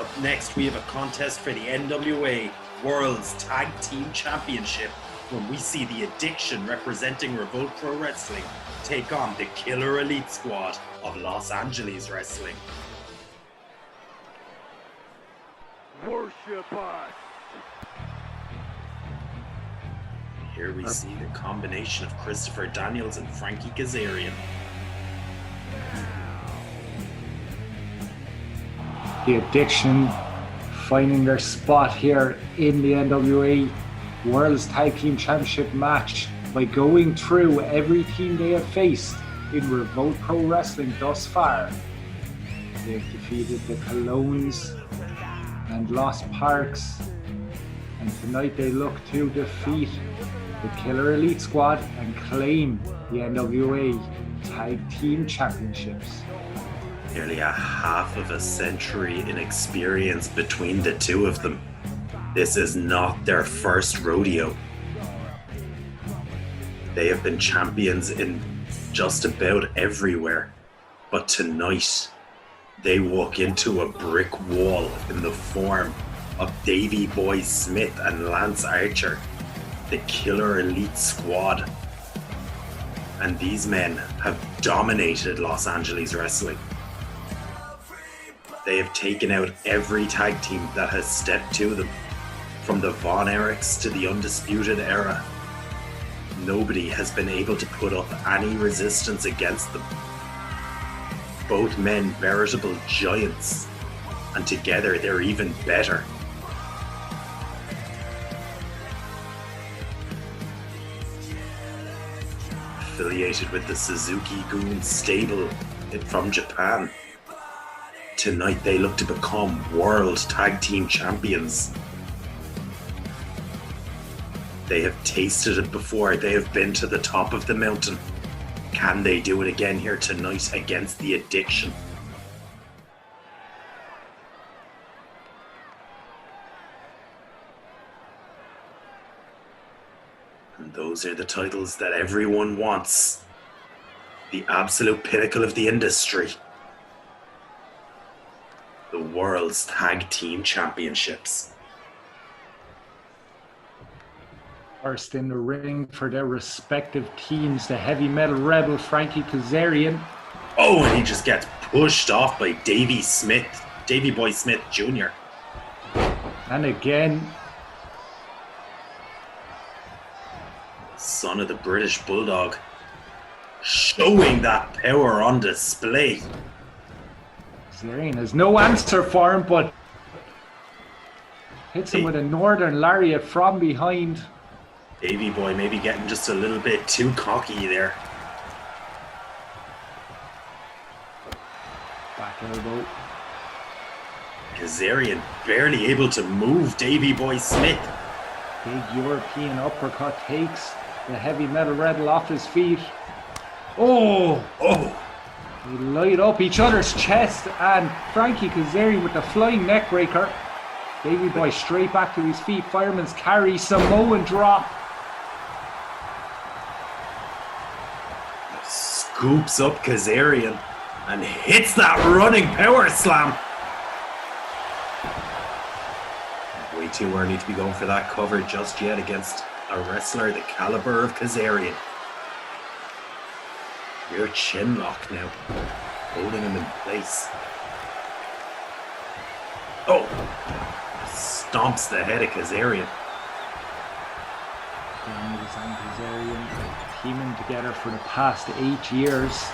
up next, we have a contest for the NWA World's Tag Team Championship when we see the Addiction representing Revolt Pro Wrestling take on the Killer Elite Squad of Los Angeles Wrestling. Worship us. Here we see the combination of Christopher Daniels and Frankie Kazarian. The Addiction finding their spot here in the NWA World's Tag Team Championship match by going through every team they have faced in Revolt Pro Wrestling thus far. They've defeated the Colognes and Lost Parks, and tonight they look to defeat the Killer Elite Squad and claim the NWA Tag Team Championships. Nearly a half of a century in experience between the two of them. This is not their first rodeo. They have been champions in just about everywhere, but tonight they walk into a brick wall in the form of Davey Boy Smith and Lance Archer, the Killer Elite Squad. And these men have dominated Los Angeles Wrestling. They have taken out every tag team that has stepped to them, from the Von Erichs to the Undisputed Era. Nobody has been able to put up any resistance against them. Both men veritable giants, and together they're even better. Affiliated with the Suzuki-gun stable from Japan. Tonight they look to become World Tag Team Champions. They have tasted it before. They have been to the top of the mountain. Can they do it again here tonight against the Addiction? And those are the titles that everyone wants. The absolute pinnacle of the industry. The World's Tag Team Championships. First in the ring for their respective teams, the Heavy Metal Rebel Frankie Kazarian. Oh, and he just gets pushed off by Davey Boy Smith Jr. And again, son of the British Bulldog, showing that power on display. Kazarian has no answer for him, but hits him with a Northern Lariat from behind. Davey Boy maybe getting just a little bit too cocky there. Back elbow. Kazarian barely able to move Davey Boy Smith. Big European uppercut takes the Heavy Metal Rebel off his feet. Oh! They light up each other's chest, and Frankie Kazarian with the flying neckbreaker. Davey Boy straight back to his feet. Fireman's carry, Samoan drop. Scoops up Kazarian and hits that running power slam. Way too early to be going for that cover just yet against a wrestler the caliber of Kazarian. Rear chin lock now, holding him in place. Oh, stomps the head of Kazarian. Daniels and Kazarian teaming together for the past 8 years.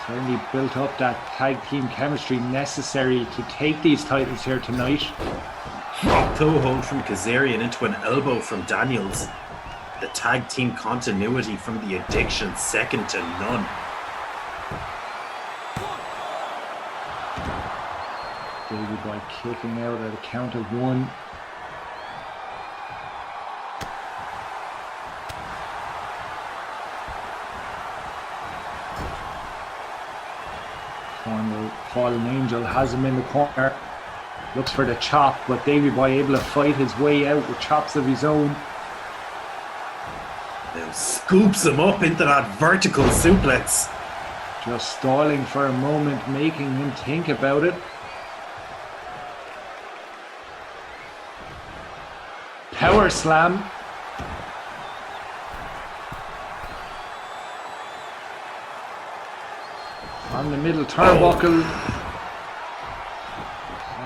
Certainly built up that tag team chemistry necessary to take these titles here tonight. Drop toe hold from Kazarian into an elbow from Daniels. The tag team continuity from the Addiction, second to none. Davey Boy kicking out at a count of 1. Fallen Angel has him in the corner. Looks for the chop, but Davey Boy able to fight his way out with chops of his own. Now scoops him up into that vertical suplex. Just stalling for a moment, making him think about it. power slam. On the middle turnbuckle.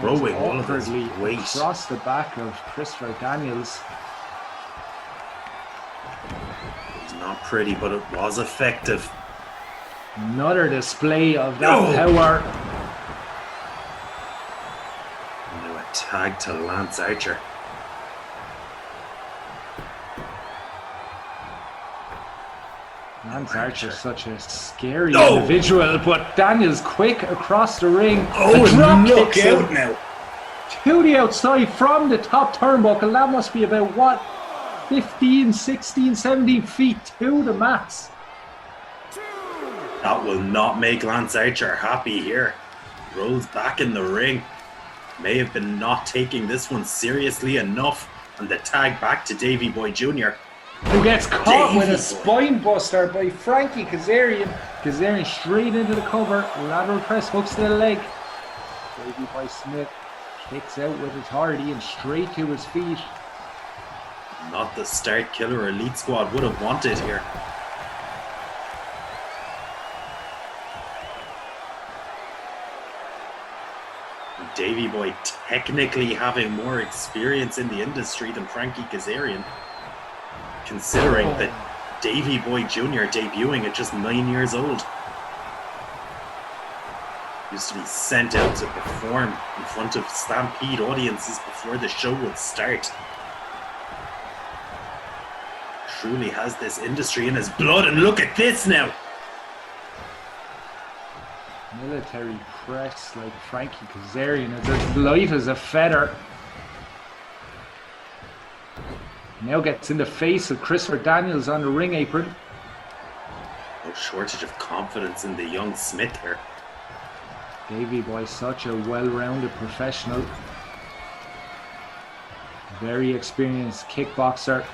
Throwing all of his Awkwardly weight. across the back of Christopher Daniels. It's not pretty, but it was effective. Another display of that power. And now a tag to Lance Archer. Lance Archer's such a scary individual, but Daniels quick across the ring. Oh, drop look kicks out him now. to the outside from the top turnbuckle. That must be about, what, 15, 16, 17 feet to the mats. That will not make Lance Archer happy here. Rolls back in the ring. May have been not taking this one seriously enough. And the tag back to Davey Boy Jr. Who gets caught with a Davey spine buster by Frankie Kazarian. Kazarian straight into the cover. Lateral press hooks to the leg. Davey Boy Smith kicks out with authority and straight to his feet. Not the start Killer Elite Squad would have wanted here. Davey Boy technically having more experience in the industry than Frankie Kazarian, considering that Davey Boy Jr. debuting at just 9 years old. Used to be sent out to perform in front of Stampede audiences before the show would start. Truly has this industry in his blood, and look at this now! Military press like Frankie Kazarian is as light as a feather. Now gets in the face of Christopher Daniels on the ring apron. No shortage of confidence in the young Smith here. Davey Boy, such a well-rounded professional. Very experienced kickboxer.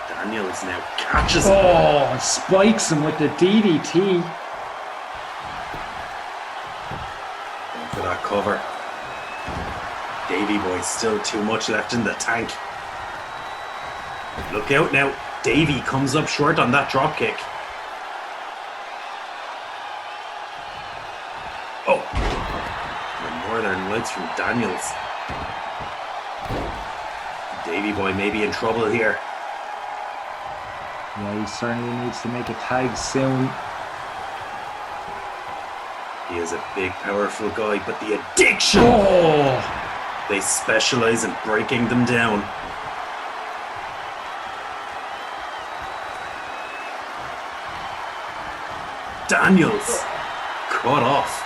Daniels now catches him. Oh, and spikes him with the DDT. Going for that cover. Davey Boy still too much left in the tank. Look out now. Davey comes up short on that drop kick. Oh! The Northern Lights from Daniels. Davey Boy may be in trouble here. Yeah, he certainly needs to make a tag soon. He is a big, powerful guy, but the addiction! Oh! They specialize in breaking them down. Daniels cut off.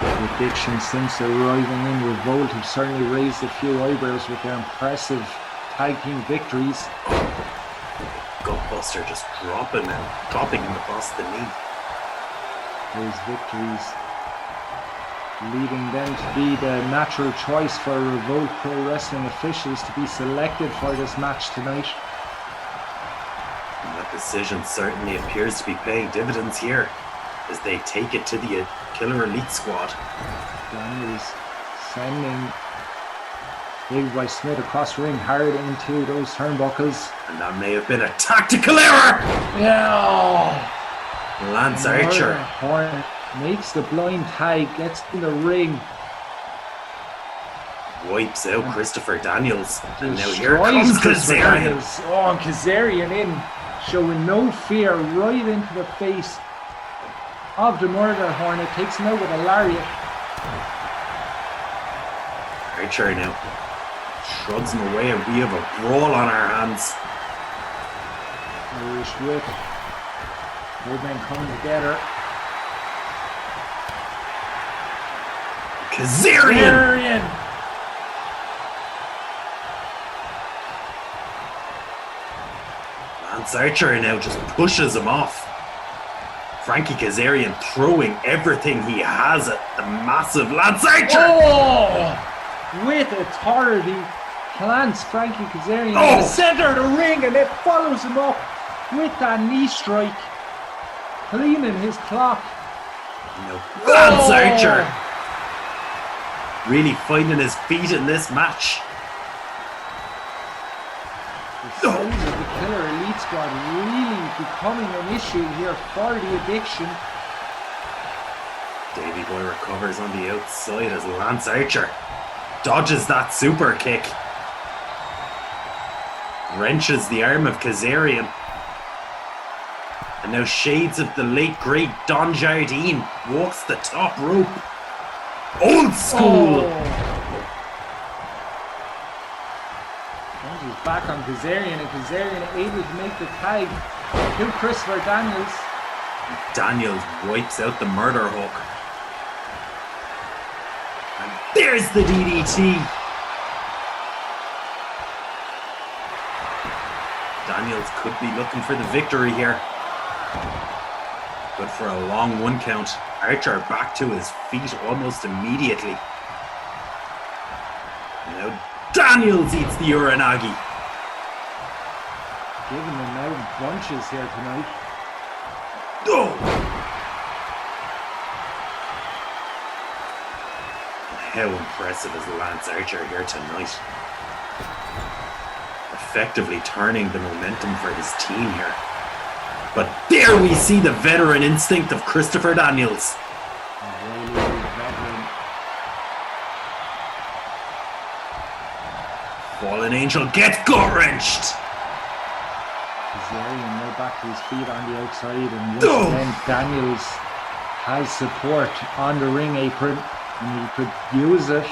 The Addiction, since arriving in Revolt, have certainly raised a few eyebrows with their impressive tag team victories. Gutbuster just dropping him across the knee. Those victories leading them to be the natural choice for Revolt Pro Wrestling officials to be selected for this match tonight. And that decision certainly appears to be paying dividends here as they take it to the Killer Elite Squad. Daniels sending Davey Boy Smith across the ring hard into those turnbuckles. And that may have been a tactical error! Yeah! Lance Archer. Horn makes the blind tag, gets in the ring. Wipes out Christopher Daniels. And now here Destroys comes Christopher Kazarian. Daniels. Oh, and Kazarian in, showing no fear, right into the face of the Murder Hornet. Takes him out with a lariat. Archer now shrugs him away, and we have a brawl on our hands. Irish whip. Both men coming together. Kazarian! Lance Archer now just pushes him off. Frankie Kazarian throwing everything he has at the massive Lance Archer! Oh! With authority, plants Frankie Kazarian in the center of the ring, and then follows him up with that knee strike, cleaning his clock. No. Lance Archer! really finding his feet in this match. The size of the Killer Elite Squad really becoming an issue here for the Addiction. Davey Boy recovers on the outside as Lance Archer dodges that super kick. Wrenches the arm of Kazarian. And now shades of the late great Don Jardine walks the top rope. Old school! He's back on Kazarian, and Kazarian able to make the tag to Christopher Daniels. Daniels wipes out the murder hook. And there's the DDT. Daniels could be looking for the victory here. Good for a long 1 count. Archer back to his feet almost immediately. Now Daniels eats the Uranagi. Giving them out bunches here tonight. Oh! How impressive is Lance Archer here tonight? Effectively turning the momentum for his team here. But there we see the veteran instinct of Christopher Daniels. Really veteran. Fallen Angel gets gut-wrenched. Kazarian now back to his feet on the outside, and once again Daniels has support on the ring apron, and he could use it.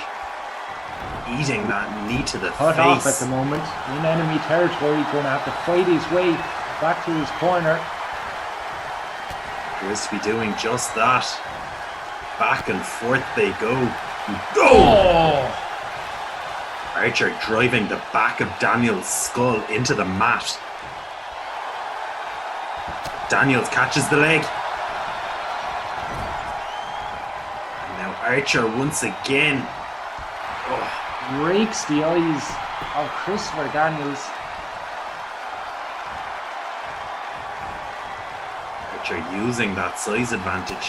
Eating that knee to the Cut face. off at the moment in enemy territory. He's going to have to fight his way back to his corner. Appears to be doing just that. Back and forth they go. Oh! Archer driving the back of Daniels' skull into the mat. Daniels catches the leg. And now Archer once again Breaks the eyes of Christopher Daniels. Archer using that size advantage.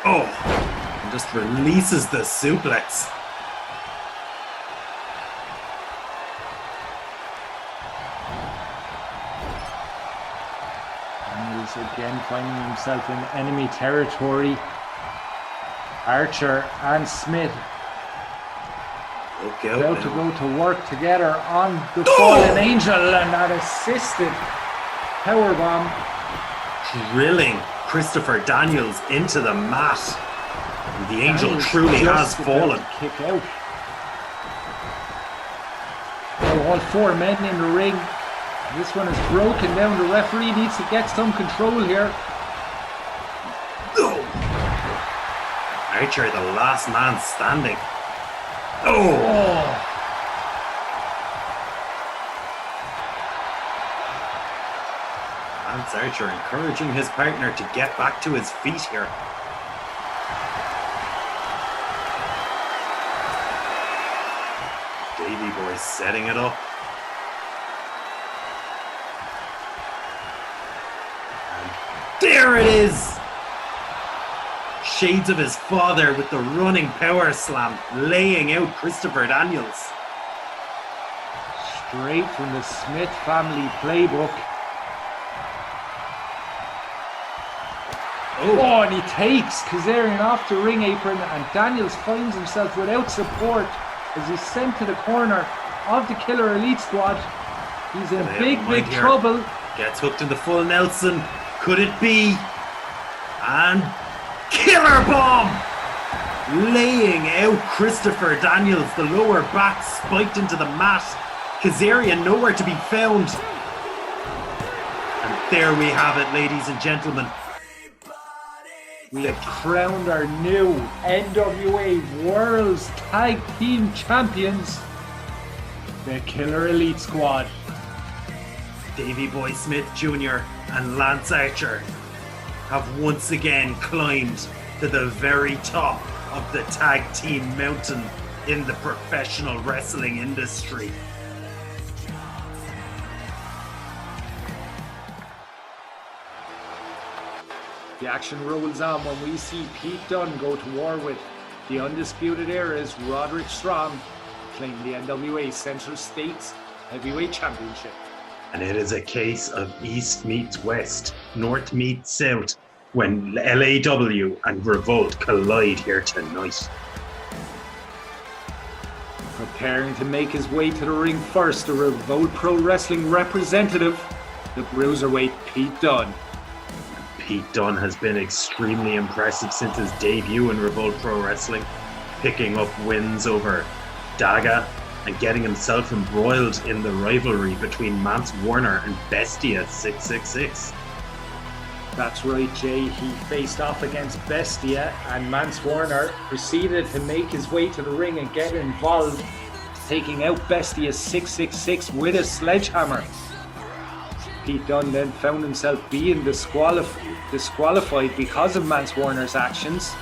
And just releases the suplex. Daniels again finding himself in enemy territory. Archer and Smith about to go to work together on the Fallen Angel, and that assisted powerbomb. Drilling Christopher Daniels into the mat. And the Angel Daniels truly just has fallen. about to kick out. Now all 4 men in the ring. This one is broken down. The referee needs to get some control here. Archer, the last man standing. Lance Archer encouraging his partner to get back to his feet here. Davey Boy setting it up. And there it is! Shades of his father with the running power slam, laying out Christopher Daniels. Straight from the Smith family playbook. And he takes Kazarian off the ring apron, and Daniels finds himself without support as he's sent to the corner of the Killer Elite Squad. He's in big trouble. Gets hooked in the full Nelson. Could it be? And Killer Bomb! Laying out Christopher Daniels, the lower back spiked into the mat. Kazarian nowhere to be found. And there we have it, ladies and gentlemen. We have crowned our new NWA World's Tag Team Champions, the Killer Elite Squad. Davey Boy Smith Jr. and Lance Archer have once again climbed to the very top of the tag team mountain in the professional wrestling industry. The action rolls on when we see Pete Dunne go to war with the Undisputed Era's Roderick Strong, claim the NWA Central States Heavyweight Championship. And it is a case of East meets West, North meets South, when LAW and Revolt collide here tonight. Preparing to make his way to the ring first, the Revolt Pro Wrestling representative, the Bruiserweight Pete Dunne. Pete Dunne has been extremely impressive since his debut in Revolt Pro Wrestling, picking up wins over Daga and getting himself embroiled in the rivalry between Mance Warner and Bestia 666. That's right, Jay. He faced off against Bestia, and Mance Warner proceeded to make his way to the ring and get involved, taking out Bestia 666 with a sledgehammer. Pete Dunne then found himself being disqualified because of Mance Warner's actions.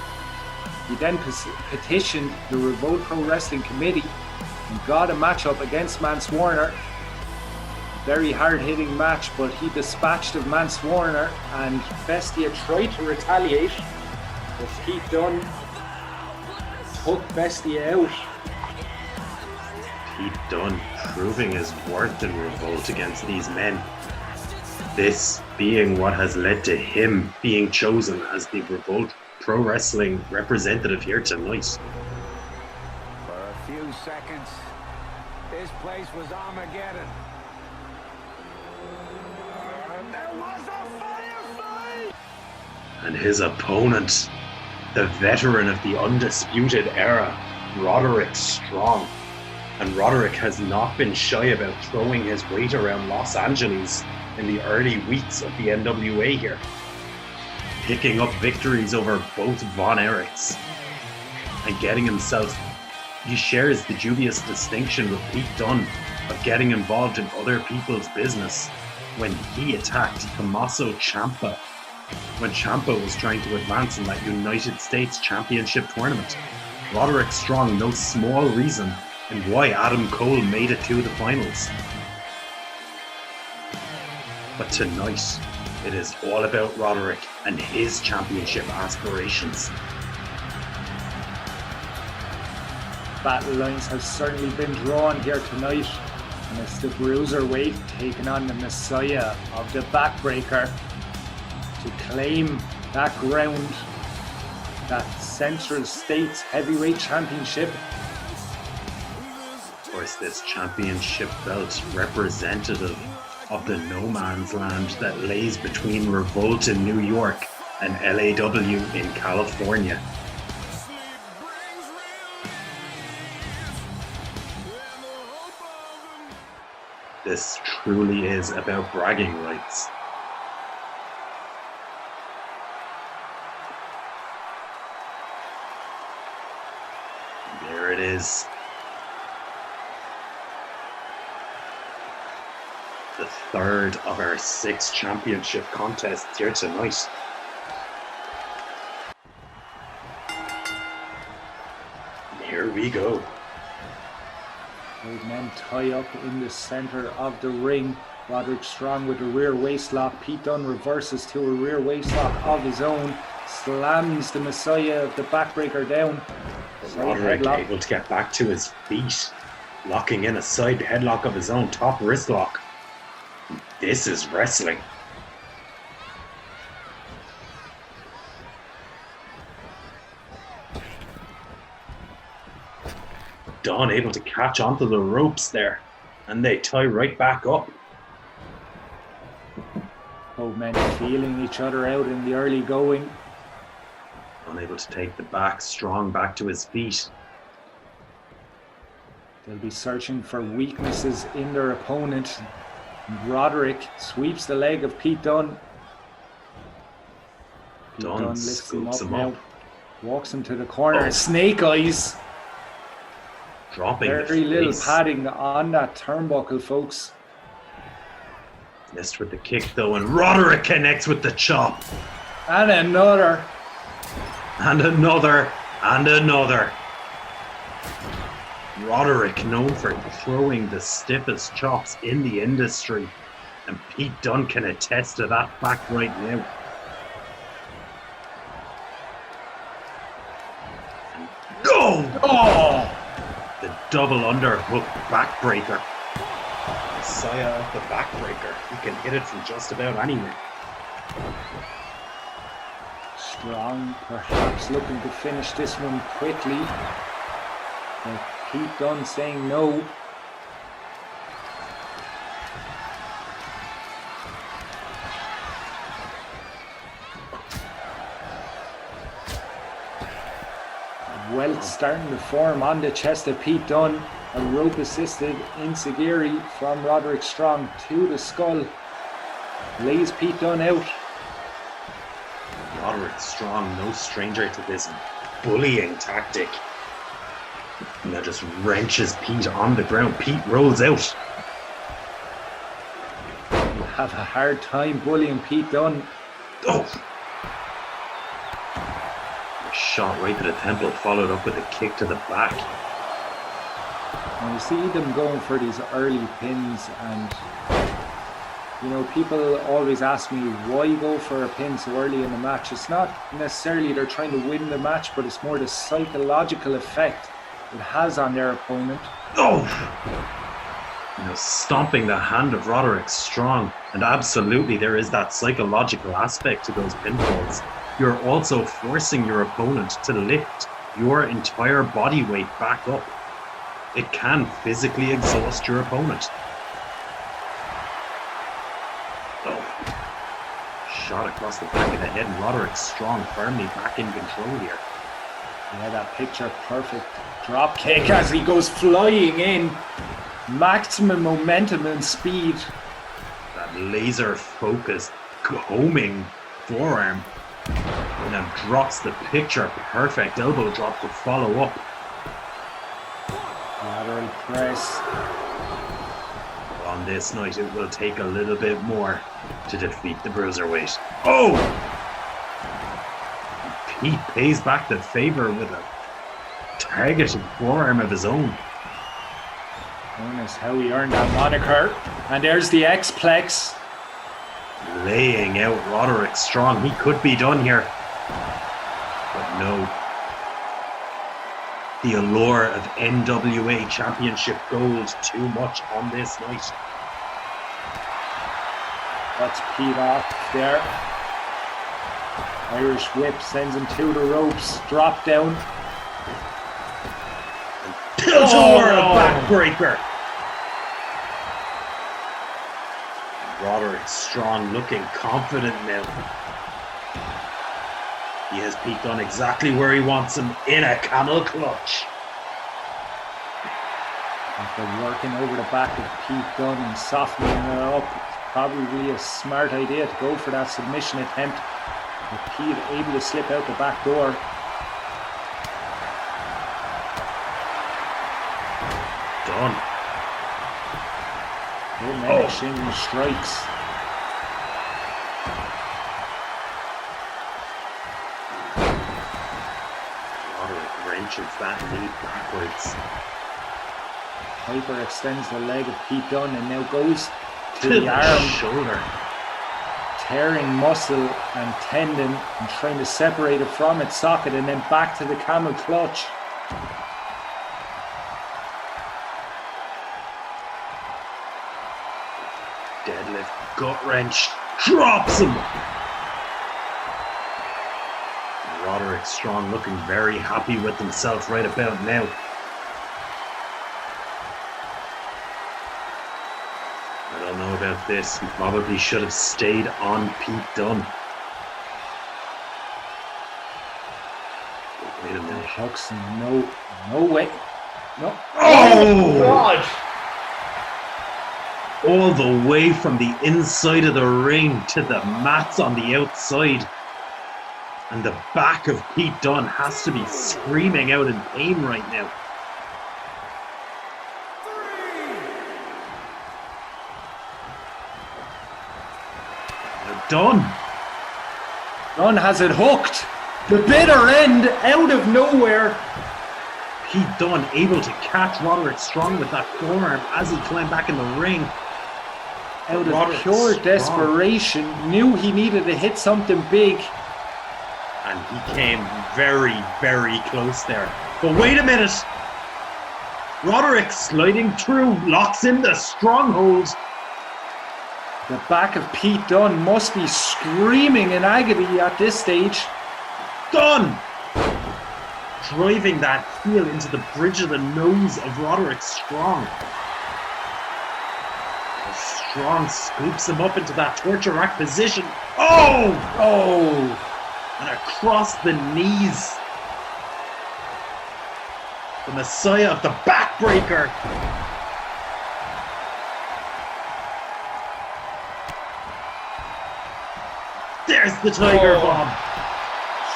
He then petitioned the Revolt Pro Wrestling Committee and got a matchup against Mance Warner. Very hard-hitting match, but he dispatched of Mance Warner, and Bestia tried to retaliate, but Pete Dunne took Bestia out. Pete Dunne proving his worth in Revolt against these men. This being what has led to him being chosen as the Revolt Pro Wrestling representative here tonight. For a few seconds, this place was Armageddon. There was a firefight! And his opponent, the veteran of the Undisputed Era, Roderick Strong. And Roderick has not been shy about throwing his weight around Los Angeles in the early weeks of the NWA here, picking up victories over both Von Erichs and getting himself, he shares the dubious distinction with Pete Dunne of getting involved in other people's business when he attacked Tommaso Ciampa when Ciampa was trying to advance in that United States Championship tournament. Roderick Strong no small reason in why Adam Cole made it to the finals. But tonight, it is all about Roderick and his championship aspirations. Battle lines have certainly been drawn here tonight, and it's the Bruiserweight taking on the Messiah of the Backbreaker to claim that ground, that Central States Heavyweight Championship. Of course, this championship belt representative of the no man's land that lays between Revolt in New York and LAW in California. This truly is about bragging rights. There it is. The third of our 6 championship contests here tonight. And here we go. Both men tie up in the center of the ring. Roderick Strong with a rear waistlock. Pete Dunne reverses to a rear waistlock of his own. Slams the Messiah of the Backbreaker down. Roderick able to get back to his feet. Locking in a side headlock of his own, top wrist lock. This is wrestling. Dunne able to catch onto the ropes there, and they tie right back up. Both men feeling each other out in the early going. Unable to take the back, Strong back to his feet. They'll be searching for weaknesses in their opponent. Roderick sweeps the leg of Pete Dunne. Pete Dunne lifts him up now. Walks him to the corner. Snake eyes. Dropping very little padding on that turnbuckle, folks. Missed with the kick though, and Roderick connects with the chop. And another. And another. And another. Roderick known for throwing the stiffest chops in the industry, and Pete Dunne can attest to that fact right now. double underhook backbreaker. Messiah of the backbreaker. He can hit it from just about anywhere. Strong, perhaps looking to finish this one quickly. But Pete Dunne saying no. Well, starting to form on the chest of Pete Dunne. A rope assisted enziguri from Roderick Strong to the skull. Lays Pete Dunne out. Roderick Strong, no stranger to this bullying tactic. Now just wrenches Pete on the ground. Pete rolls out. You have a hard time bullying Pete Dunne. Oh! A shot right to the temple, followed up with a kick to the back. And you see them going for these early pins, and you know, people always ask me why go for a pin so early in the match. It's not necessarily they're trying to win the match, but it's more the psychological effect it has on their opponent. Oh! You know, stomping the hand of Roderick Strong, and absolutely there is that psychological aspect to those pinfalls. You're also forcing your opponent to lift your entire body weight back up. It can physically exhaust your opponent. Shot across the back of the head, and Roderick Strong firmly back in control here. Yeah, that picture perfect drop kick as he goes flying in. Maximum momentum and speed. That laser focused, homing forearm. And then drops the picture perfect elbow drop to follow up. Lateral press. On this night, it will take a little bit more to defeat the Bruiserweight. Oh! Pete pays back the favor with a targeted forearm of his own. Notice how he earned that moniker. And there's the X-Plex. Laying out Roderick Strong. He could be done here. But no. The allure of NWA Championship gold too much on this night. That's Pete off there. Irish whip sends him to the ropes. Drop down. Tilt-over, a backbreaker. Roderick Strong looking confident now. He has Pete Dunne exactly where he wants him, in a camel clutch. After working over the back of Pete Dunne and softening it up, it's probably a smart idea to go for that submission attempt. With Pete able to slip out the back door. Dunne. Exchanging strikes. Roderick wrenches that knee backwards. Piper extends the leg of Pete Dunne and now goes to the the arm. Shoulder. Tearing muscle and tendon and trying to separate it from its socket, and then back to the camel clutch. Deadlift, gut wrench, drops him. Roderick Strong looking very happy with himself right about now. I don't know about this. He probably should have stayed on Pete Dunne. Wait a minute. Hooks, no way. No. Oh God! All the way from the inside of the ring to the mats on the outside. And the back of Pete Dunne has to be screaming out in pain right now. Dunne has it hooked. The bitter end out of nowhere. Pete Dunne able to catch Roderick Strong with that forearm as he climbed back in the ring. Out of pure desperation, knew he needed to hit something big. And he came very, very close there. But wait a minute. Roderick sliding through, locks in the stronghold. The back of Pete Dunne must be screaming in agony at this stage. Dunne! Driving that heel into the bridge of the nose of Roderick Strong. Strong scoops him up into that torture rack position. Oh! And across the knees. The Messiah of the backbreaker. There's the Tiger Bomb.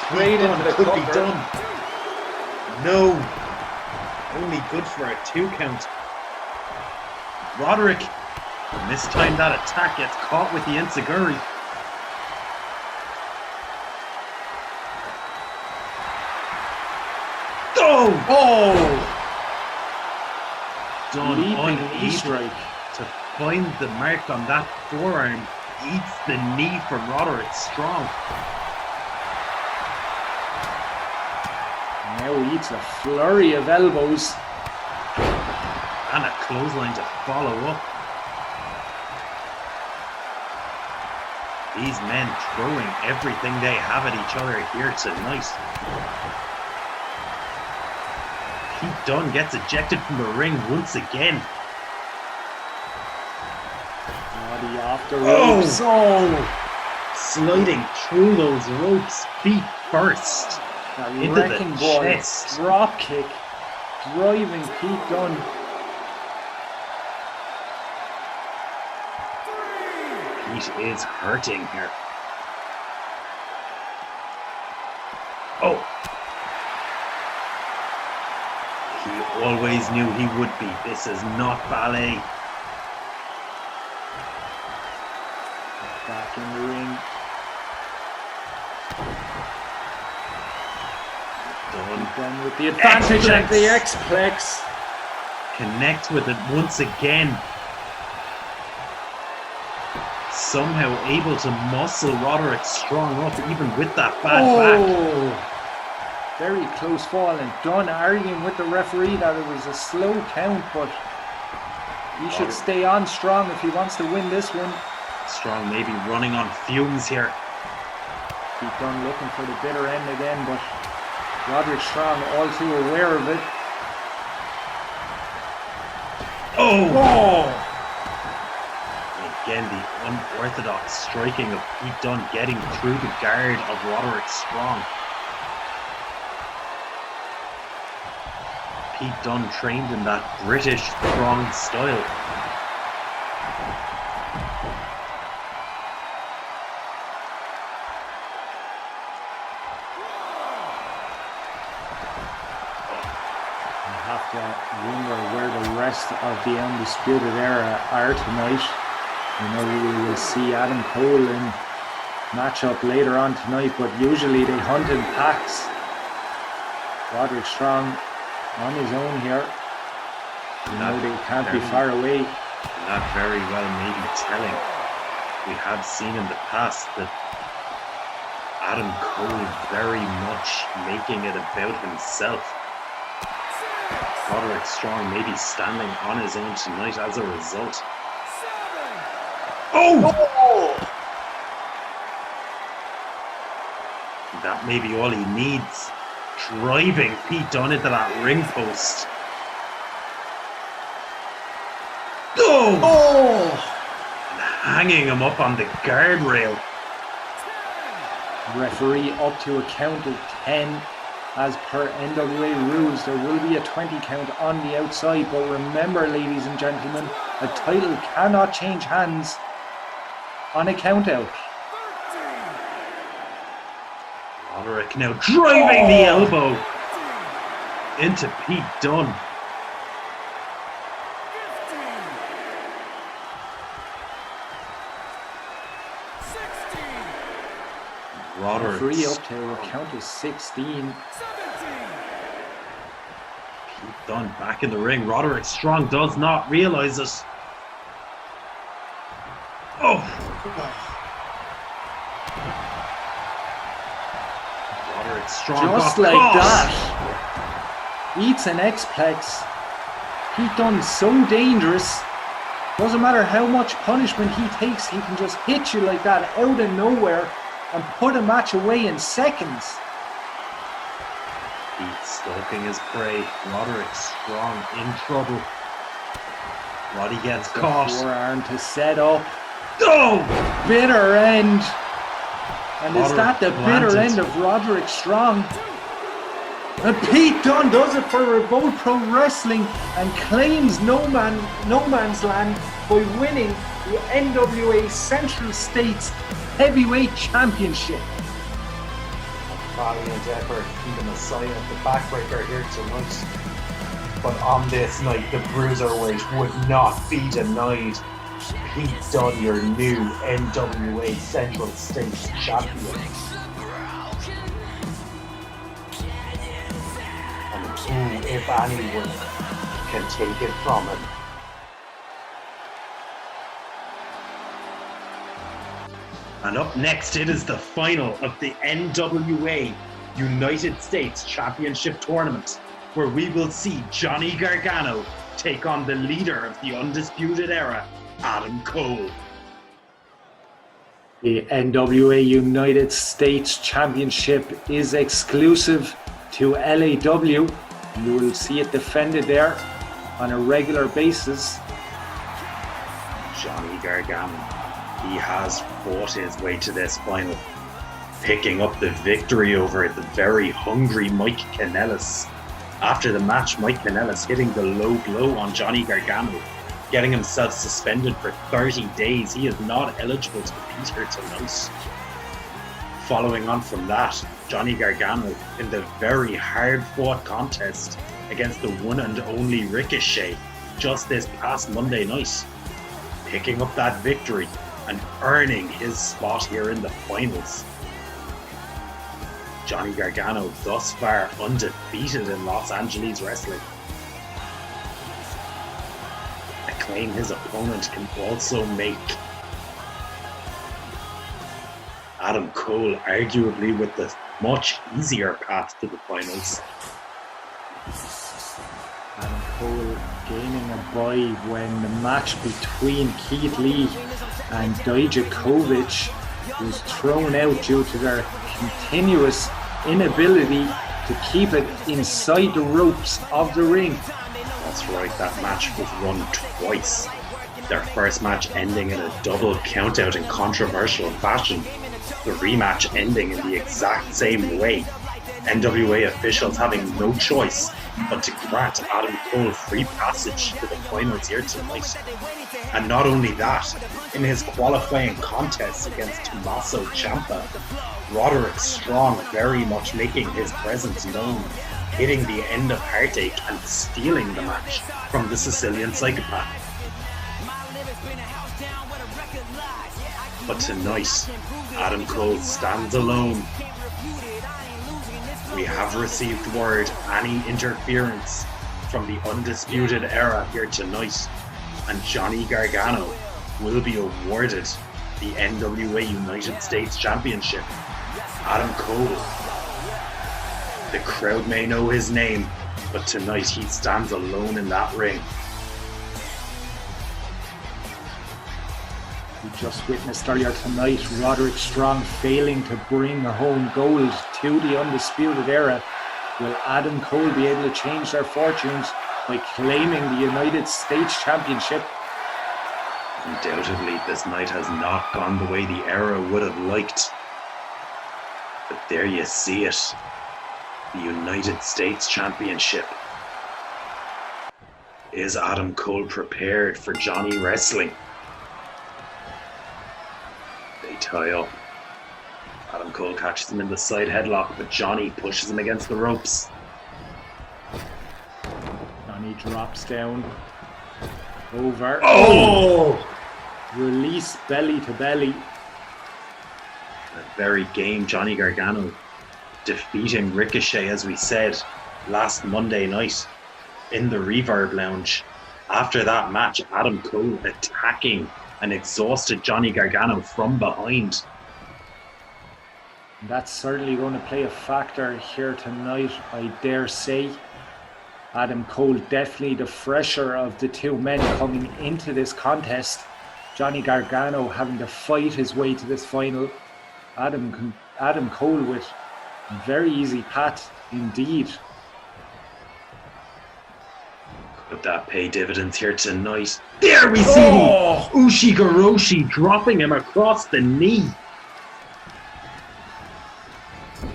Straight into the could be cover. done. No. Only good for a 2 count. Roderick. And this time that attack gets caught with the Enziguri. Dunne Leaping knee unable strike. to find the mark on that forearm. Eats the knee from Roderick Strong. Now he eats a flurry of elbows. And a clothesline to follow up. These men throwing everything they have at each other here tonight. Pete Dunne gets ejected from the ring once again. Body off the ropes. Sliding through those ropes, feet first. That into wrecking the ball chest. drop kick, driving Pete Dunne. Pete is hurting here. Oh! He always knew he would be. This is not ballet. Back in the ring. Dunne with the advantage and the X-Plex. Connect with it once again. Somehow able to muscle Roderick Strong up even with that bad back. Very close fall, and Dunne arguing with the referee that it was a slow count, but he should stay on Strong if he wants to win this one. Strong maybe running on fumes here. Pete Dunne looking for the bitter end again, but Roderick Strong all too aware of it. Again, the unorthodox striking of Pete Dunne getting through the guard of Roderick Strong. Pete Dunne trained in that British strong style. I have to wonder where the rest of the Undisputed Era are tonight. You know, we will see Adam Cole in matchup later on tonight, but usually they hunt in packs. Roderick Strong on his own here. You know, they can't be far away. That very well may be telling. We have seen in the past that Adam Cole very much making it about himself. Roderick Strong may be standing on his own tonight as a result. That may be all he needs. Driving Pete Dunne into that ring post. And hanging him up on the guardrail. Referee up to a count of 10. As per NWA rules, there will be a 20 count on the outside, but remember, ladies and gentlemen, a title cannot change hands on a count out. Roderick now driving the elbow into Pete Dunne. Roderick Referee up to a count of 16. Pete Dunne back in the ring. Roderick Strong does not realize it. Roderick Strong Just got like caught. that. Eats an X-Plex. Pete Dunne's so dangerous. Doesn't matter how much punishment he takes, he can just hit you like that out of nowhere and put a match away in seconds. Pete stalking his prey. Roderick strong, in trouble. Roddy gets caught. Forearm to set up. Oh! Bitter end. And is that the bitter end of Roderick Strong? And Pete Dunne does it for Revolt Pro Wrestling and claims no man's land by winning the NWA Central States Heavyweight Championship. Valiant effort, the Messiah, the backbreaker here tonight. But on this night, the Bruiserweight would not be denied. Pete Dunne, your new NWA Central States Champion. And who, if anyone, can take it from him? And up next, it is the final of the NWA United States Championship Tournament, where we will see Johnny Gargano take on the leader of the Undisputed Era, Adam Cole. The NWA United States Championship is exclusive to LAW. You will see it defended there on a regular basis. Johnny Gargano, he has fought his way to this final, picking up the victory over the very hungry Mike Kanellis. After the match, Mike Kanellis hitting the low blow on Johnny Gargano, getting himself suspended for 30 days. He is not eligible to compete here tonight. Following on from that, Johnny Gargano in the very hard-fought contest against the one and only Ricochet just this past Monday night, picking up that victory and earning his spot here in the finals. Johnny Gargano thus far undefeated in Los Angeles wrestling. A claim his opponent can also make. Adam Cole arguably with the much easier path to the finals. Adam Cole gaining a bye when the match between Keith Lee and Dijakovic was thrown out due to their continuous inability to keep it inside the ropes of the ring. That's right, that match was run twice. Their first match ending in a double countout in controversial fashion. The rematch ending in the exact same way. NWA officials having no choice but to grant Adam Cole free passage to the finals here tonight. And not only that, in his qualifying contest against Tommaso Ciampa, Roderick Strong very much making his presence known, hitting the end of Heartache and stealing the match from the Sicilian Psychopath. But tonight, Adam Cole stands alone. We have received word any interference from the Undisputed Era here tonight, and Johnny Gargano will be awarded the NWA United States Championship. Adam Cole. The crowd may know his name, but tonight he stands alone in that ring. We just witnessed earlier tonight Roderick Strong failing to bring home gold to the Undisputed Era. Will Adam Cole be able to change their fortunes by claiming the United States Championship? Undoubtedly, this night has not gone the way the Era would have liked. But there you see it. The United States Championship. Is Adam Cole prepared for Johnny Wrestling? They tie up. Adam Cole catches him in the side headlock, but Johnny pushes him against the ropes. Johnny drops down. Over. Oh! Release belly to belly. That very game, Johnny Gargano defeating Ricochet, as we said, last Monday night in the Reverb Lounge. After that match, Adam Cole attacking an exhausted Johnny Gargano from behind. That's certainly going to play a factor here tonight, I dare say. Adam Cole definitely the fresher of the two men coming into this contest. Johnny Gargano having to fight his way to this final. Adam Cole with a very easy path indeed. Could that pay dividends here tonight? There we see Ushigoroshi dropping him across the knee.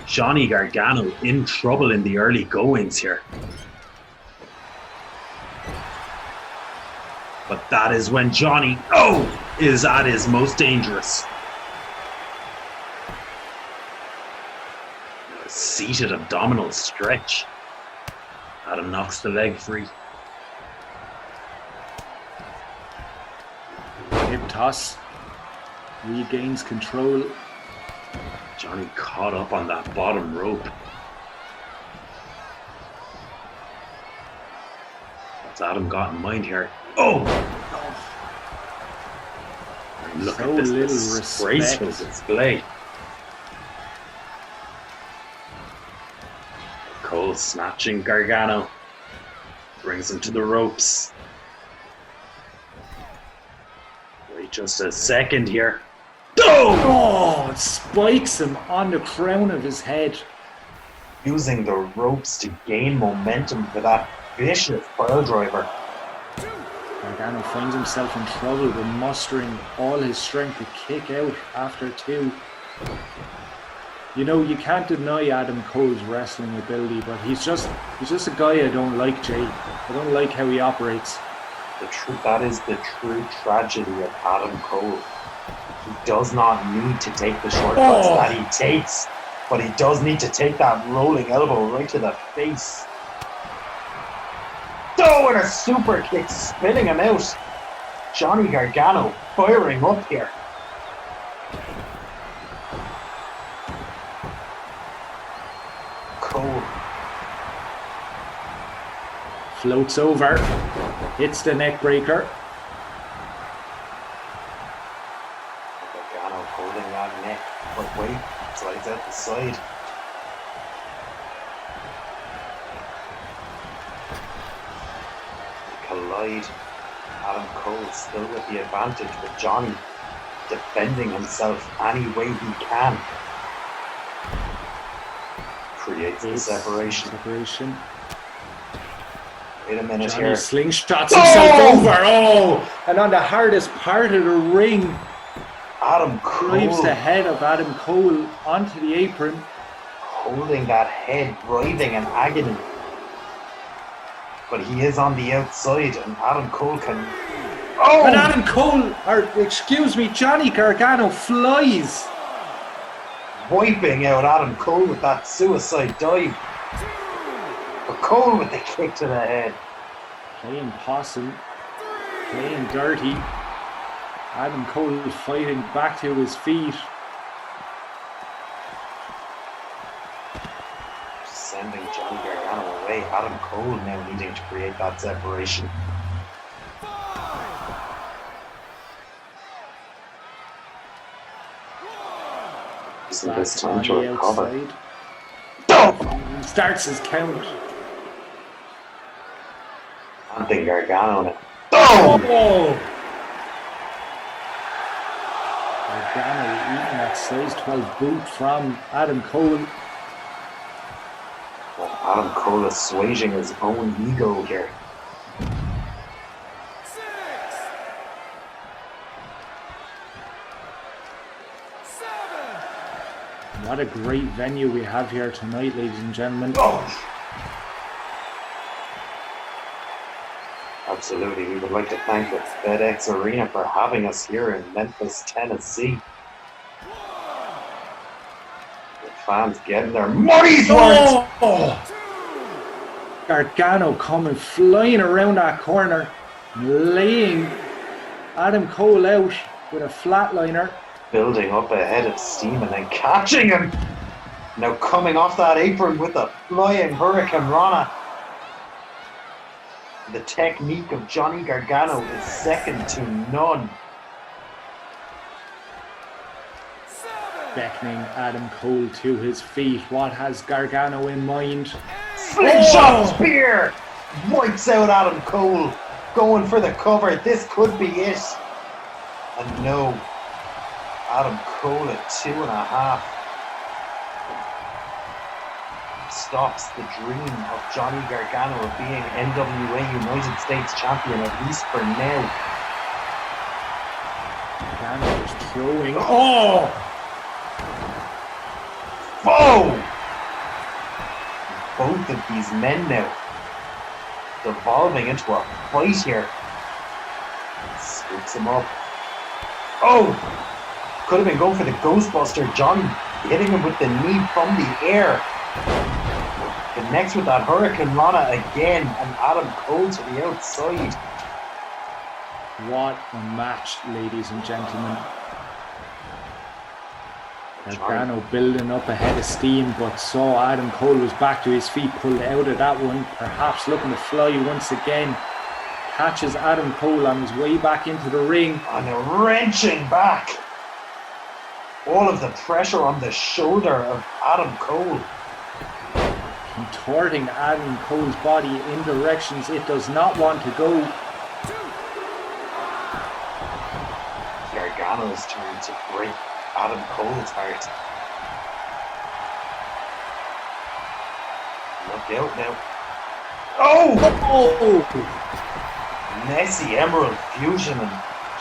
Johnny Gargano in trouble in the early goings here. But that is when Johnny is at his most dangerous. A seated abdominal stretch. Adam knocks the leg free. Hip toss. Regains control. Johnny caught up on that bottom rope. What's Adam got in mind here? Look So at this little disgraceful respect. display. Cole snatching Gargano. Brings him to the ropes. Wait just a second here. It spikes him on the crown of his head. Using the ropes to gain momentum for that vicious pile driver. Gargano finds himself in trouble with mustering all his strength to kick out after two. You know, you can't deny Adam Cole's wrestling ability, but he's just a guy I don't like, Jay. I don't like how he operates. That is the true tragedy of Adam Cole. He does not need to take the shortcuts that he takes, but he does need to take that rolling elbow right to the face. And a super kick spinning him out. Johnny Gargano firing up here. Cole Floats over, hits the neck breaker. Gargano holding that neck, but wait, slides out the side. Collide. Adam Cole still with the advantage, but Johnny defending himself any way he can. Creates the separation. Wait a minute Johnny here. slingshots himself over. And on the hardest part of the ring, Adam drives Cole the head of Adam Cole onto the apron. holding that head, writhing in agony. But he is on the outside, and Adam Cole can... And Adam Cole, Johnny Gargano flies. Wiping out Adam Cole with that suicide dive. But Cole with the kick to the head. Playing possum, playing dirty. Adam Cole fighting back to his feet. Sending Johnny Gargano away. Adam Cole now needing to create that separation. Isn't this time to recover? He starts his count. Hunting Gargano on it. Gargano eating that size 12 boot from Adam Cole. Well, Adam Cole is assuaging his own ego here. What a great venue we have here tonight, ladies and gentlemen. Absolutely, we would like to thank the FedEx Arena for having us here in Memphis, Tennessee. The fans getting their money's worth! Gargano coming flying around that corner, laying Adam Cole out with a flatliner. Building up a head of steam and then catching him! Now coming off that apron with a flying Hurricane Rana. The technique of Johnny Gargano is second to none. Beckoning Adam Cole to his feet. What has Gargano in mind? Slingshot spear! wipes out Adam Cole, going for the cover. This could be it. And no, Adam Cole at 2.5 stops the dream of Johnny Gargano of being NWA United States Champion, at least for now. Gargano is throwing. Oh! Both of these men now devolving into a fight here. Scoops him up. Oh! Could have been going for the Ghostbuster. Johnny hitting him with the knee from the air. Connects with that Hurricane Rana again, and Adam Cole to the outside. What a match, ladies and gentlemen. Gargano building up a head of steam, but saw Adam Cole was back to his feet, pulled out of that one, perhaps looking to fly once again. Catches Adam Cole on his way back into the ring. And a wrenching back. All of the pressure on the shoulder of Adam Cole. Contorting Adam Cole's body in directions it does not want to go. Gargano's turn to break Adam Cole's heart. Look out now. Oh! Messy Emerald Fusion, and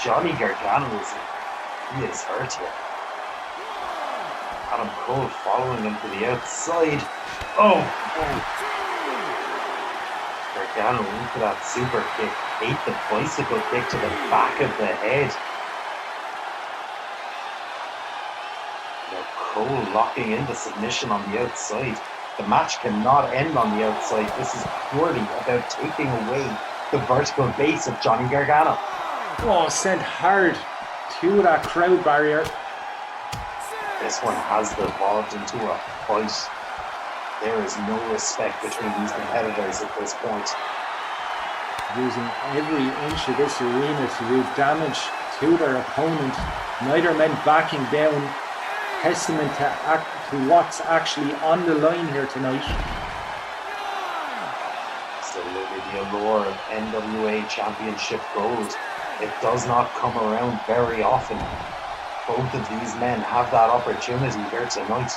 Johnny Gargano he is hurt here. Adam Cole following him to the outside. Oh! Gargano into that super kick. Ate the bicycle kick to the back of the head. Now Cole locking into submission on the outside. The match cannot end on the outside. This is purely about taking away the vertical base of Johnny Gargano. Oh, sent hard to that crowd barrier. This one has devolved into a fight. There is no respect between these competitors at this point. Using every inch of this arena to do damage to their opponent. Neither men backing down. Testament to what's actually on the line here tonight. Absolutely the allure of NWA Championship Gold. It does not come around very often. Both of these men have that opportunity here tonight.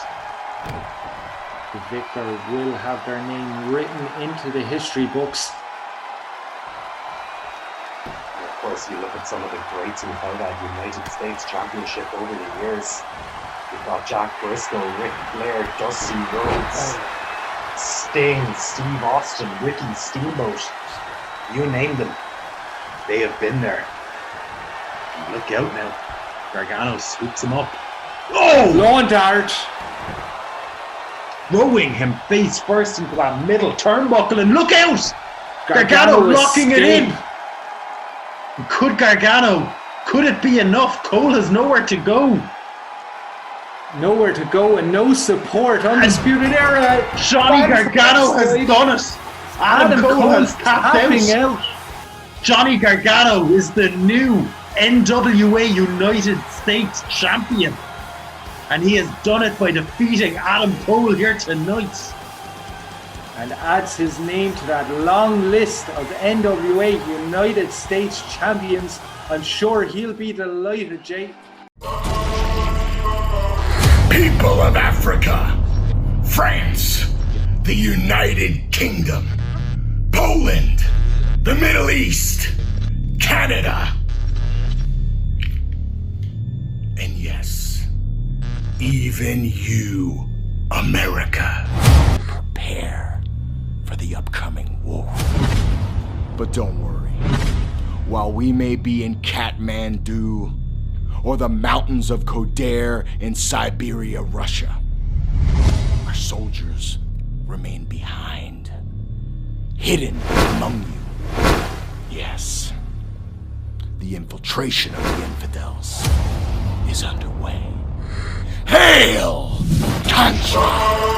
The victor will have their name written into the history books. And of course, you look at some of the greats who've held that United States Championship over the years. You've got Jack Briscoe, Ric Flair, Dusty Rhodes, Sting, Steve Austin, Ricky Steamboat. You name them. They have been there. And look out now. Gargano scoops him up. Oh! Lawn dart! Throwing him face first into that middle turnbuckle, and look out! Gargano locking it in! Could it be enough? Cole has nowhere to go. Nowhere to go and no support. Undisputed Era. Johnny Gargano has done it. Adam Cole has tapped out. Johnny Gargano is the new NWA United States Champion. And he has done it by defeating Adam Cole here tonight. And adds his name to that long list of NWA United States Champions. I'm sure he'll be delighted, Jay. People of Africa, France, the United Kingdom, Poland, the Middle East, Canada, and yes, even you, America. Prepare for the upcoming war. But don't worry, while we may be in Kathmandu, or the mountains of Kodair in Siberia, Russia, our soldiers remain behind, hidden among you. Yes, the infiltration of the infidels is underway. Hail, Tantra!